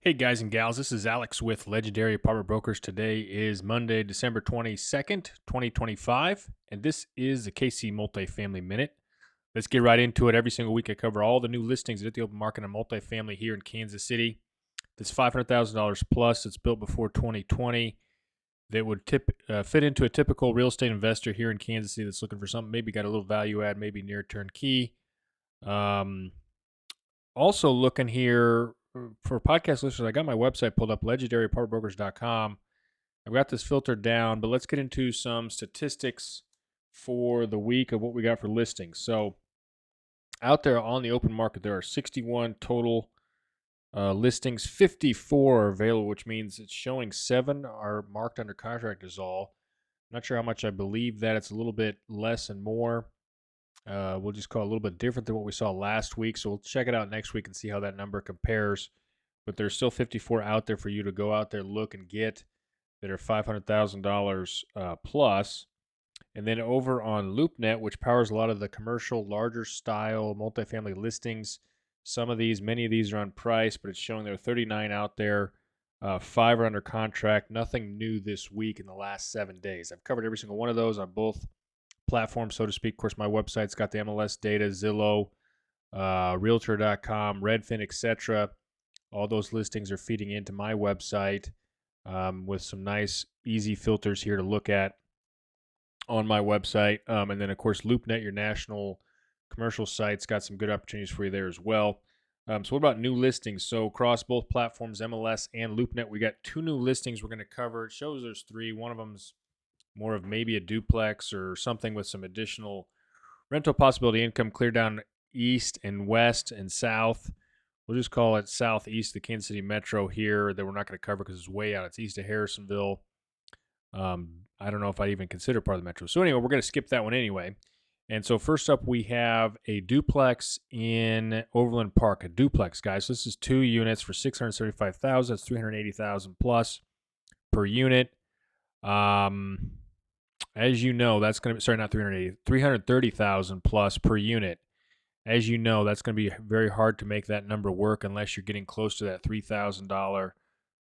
Hey guys and gals, this is Alex with Legendary Apartment Brokers. Today is Monday, December 22nd, 2025, and this is the KC Multifamily Minute. Let's get right into it. Every single week I cover all the new listings at the open market on multifamily here in Kansas City. That's $500,000 plus. It's built before 2020. That would fit into a typical real estate investor here in Kansas City that's looking for something, maybe got a little value add, maybe near turnkey. Um, Also looking here for podcast listeners, I got my website pulled up, legendaryapartmentbrokers.com. I've got this filtered down, but let's get into some statistics for the week of what we got for listings. So out there on the open market, there are 61 total listings. 54 are available, which means it's showing 7 are marked under contract is all. Not sure how much I believe that. It's a little bit less and more. We'll just call it a little bit different than what we saw last week. So we'll check it out next week and see how that number compares. But there's still 54 out there for you to go out there, look, and get that are $500,000 plus. And then over on LoopNet, which powers a lot of the commercial, larger style multifamily listings, many of these are on price, but it's showing there are 39 out there. 5 are under contract. Nothing new this week in the last 7 days. I've covered every single one of those on both platform, so to speak. Of course, my website's got the MLS data, Zillow, Realtor.com, Redfin, etc. All those listings are feeding into my website with some nice, easy filters here to look at on my website. And then, of course, LoopNet, your national commercial site's got some good opportunities for you there as well. So what about new listings? So across both platforms, MLS and LoopNet, we got 2 new listings we're going to cover. It shows there's 3. One of them's more of maybe a duplex or something with some additional rental possibility income clear down east and west and south. We'll just call it southeast, the Kansas City Metro here that we're not going to cover because it's way out. It's east of Harrisonville. I don't know if I'd even consider part of the Metro. So anyway, we're going to skip that one anyway. And so first up, we have a duplex in Overland Park. A duplex, guys. So this is 2 units for $675,000. That's $380,000 plus per unit. As you know, that's going to be, not 330,000 plus per unit. As you know, that's going to be very hard to make that number work unless you're getting close to that $3,000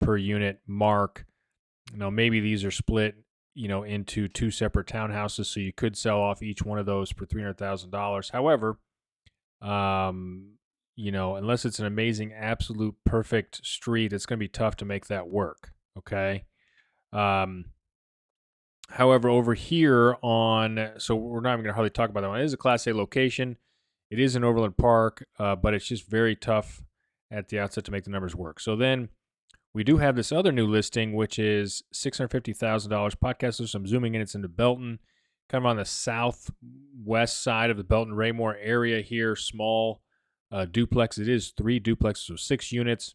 per unit mark. Maybe these are split, into 2 separate townhouses, so you could sell off each one of those for $300,000. However, unless it's an amazing, absolute perfect street, it's going to be tough to make that work. Okay. However, over here so we're not even going to hardly talk about that one. It is a Class A location. It is in Overland Park, but it's just very tough at the outset to make the numbers work. So then we do have this other new listing, which is $650,000. Podcast, I'm zooming in. It's into Belton, kind of on the southwest side of the Belton-Raymore area here. Small duplex. It is 3 duplexes, so 6 units.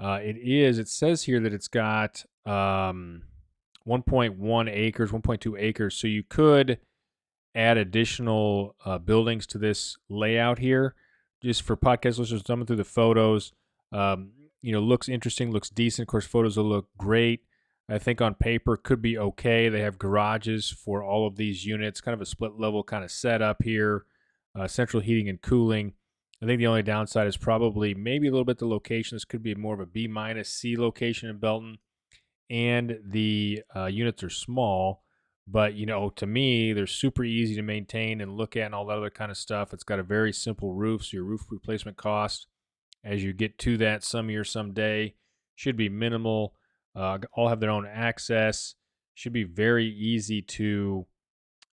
It says here that it's got 1.1 acres, 1.2 acres. So you could add additional buildings to this layout here. Just for podcast listeners, thumbing through the photos, looks interesting, looks decent. Of course, photos will look great. I think on paper could be okay. They have garages for all of these units, kind of a split level kind of setup here, central heating and cooling. I think the only downside is probably maybe a little bit the location. This could be more of a B- C location in Belton. And the units are small, but to me, they're super easy to maintain and look at and all that other kind of stuff. It's got a very simple roof, so your roof replacement cost as you get to that some year, someday should be minimal. All have their own access. Should be very easy to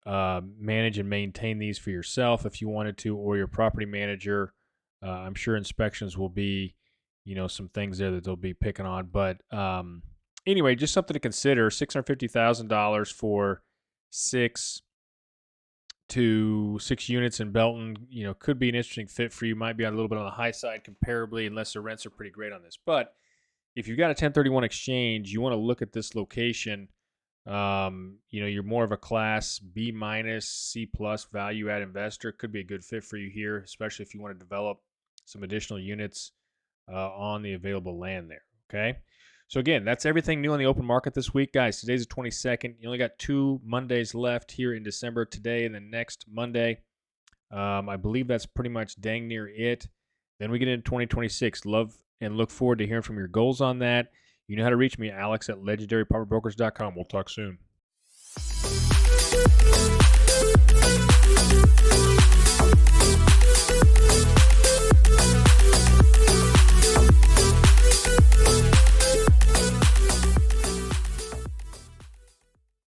manage and maintain these for yourself if you wanted to, or your property manager. I'm sure inspections will be, some things there that they'll be picking on, but anyway, just something to consider. $650,000 for 6 units in Belton, could be an interesting fit for you. Might be a little bit on the high side comparably, unless the rents are pretty great on this. But if you've got a 1031 exchange, you want to look at this location. You're more of a Class B-, C+ value add investor. Could be a good fit for you here, especially if you want to develop some additional units on the available land there. Okay. So again, that's everything new on the open market this week, guys. Today's the 22nd. You only got 2 Mondays left here in December, today and the next Monday. I believe that's pretty much dang near it. Then we get into 2026. Love and look forward to hearing from your goals on that. You know how to reach me, Alex at legendarypropertybrokers.com. We'll talk soon.